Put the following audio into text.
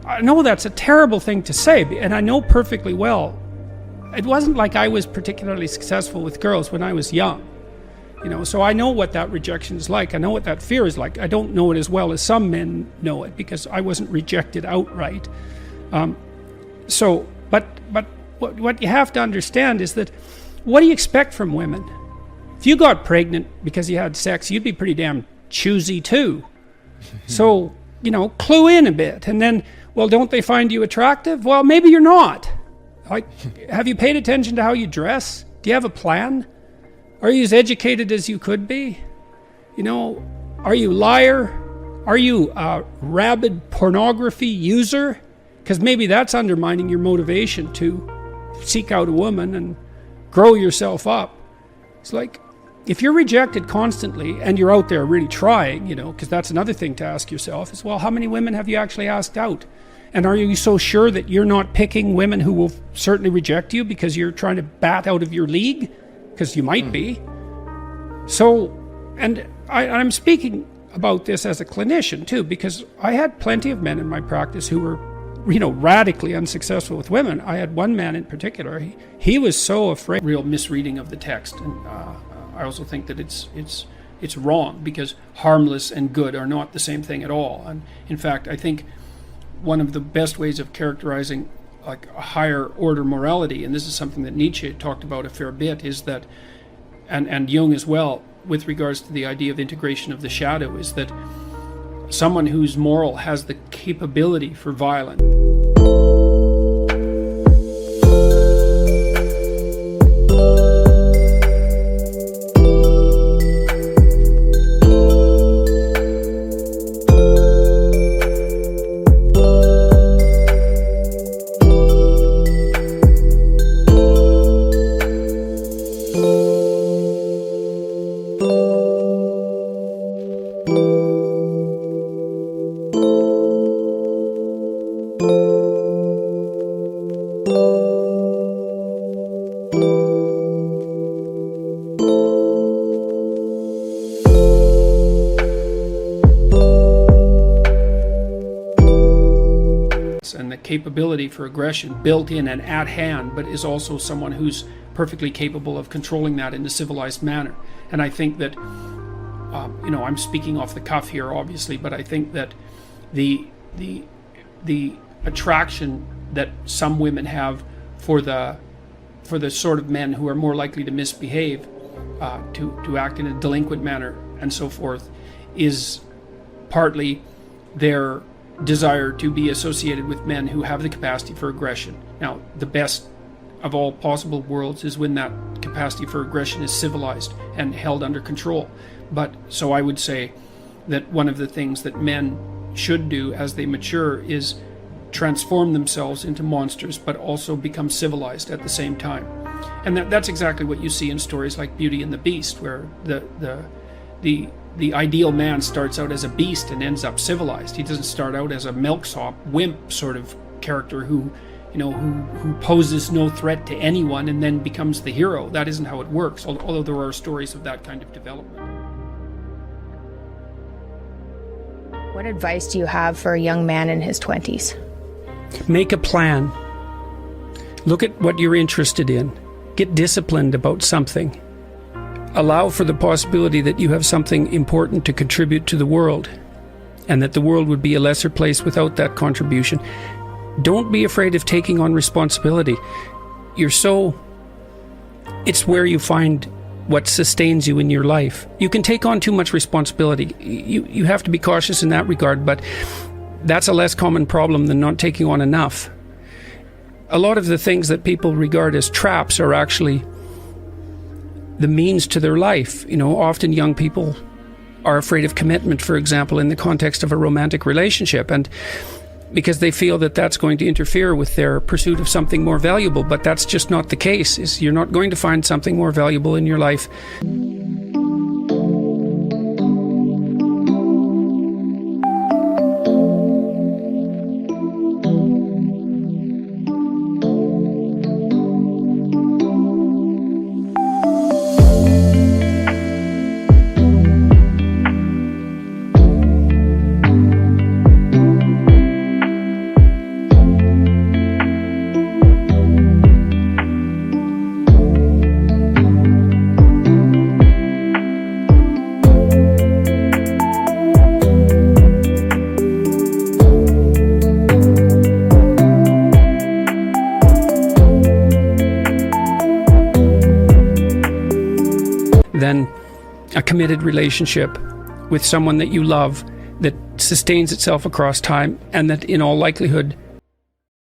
I know that's a terrible thing to say, and I know perfectly well. It wasn't like I was particularly successful with girls when I was young. So I know what that rejection is like. I know what that fear is like. I don't know it as well as some men know it because I wasn't rejected outright. But what you have to understand is that what do you expect from women? If you got pregnant because you had sex, you'd be pretty damn choosy too. So, clue in a bit. And then, well, don't they find you attractive? Well, maybe you're not. Like, have you paid attention to how you dress? Do you have a plan? Are you as educated as you could be? Are you a liar? Are you a rabid pornography user? Because maybe that's undermining your motivation to seek out a woman and grow yourself up. It's like, if you're rejected constantly and you're out there really trying, because that's another thing to ask yourself is, well, how many women have you actually asked out? And are you so sure that you're not picking women who will certainly reject you because you're trying to bat out of your league? Because you might be. So, and I'm speaking about this as a clinician too, because I had plenty of men in my practice who were, radically unsuccessful with women. I had one man in particular, he was so afraid. Real misreading of the text. And I also think that it's wrong because harmless and good are not the same thing at all. And in fact, I think one of the best ways of characterizing like a higher order morality, and this is something that Nietzsche talked about a fair bit, is that, and Jung as well, with regards to the idea of integration of the shadow, is that someone who's moral has the capability for violence. And the capability for aggression built in and at hand, but is also someone who's perfectly capable of controlling that in a civilized manner. And I think that, I'm speaking off the cuff here, obviously, but I think that the attraction that some women have for the sort of men who are more likely to misbehave, to act in a delinquent manner and so forth, is partly their desire to be associated with men who have the capacity for aggression. Now, the best of all possible worlds is when that capacity for aggression is civilized and held under control. But so I would say that one of the things that men should do as they mature is transform themselves into monsters, but also become civilized at the same time. And that's exactly what you see in stories like Beauty and the Beast, where the ideal man starts out as a beast and ends up civilized. He doesn't start out as a milksop, wimp sort of character who poses no threat to anyone and then becomes the hero. That isn't how it works, although there are stories of that kind of development. What advice do you have for a young man in his 20s? Make a plan. Look at what you're interested in. Get disciplined about something. Allow for the possibility that you have something important to contribute to the world, and that the world would be a lesser place without that contribution. Don't be afraid of taking on responsibility. It's where you find what sustains you in your life. You can take on too much responsibility. You have to be cautious in that regard, but that's a less common problem than not taking on enough. A lot of the things that people regard as traps are actually the means to their life. Often young people are afraid of commitment, for example, in the context of a romantic relationship, and because they feel that that's going to interfere with their pursuit of something more valuable. But that's just not the case. You're not going to find something more valuable in your life. a committed relationship with someone that you love, that sustains itself across time, and that in all likelihood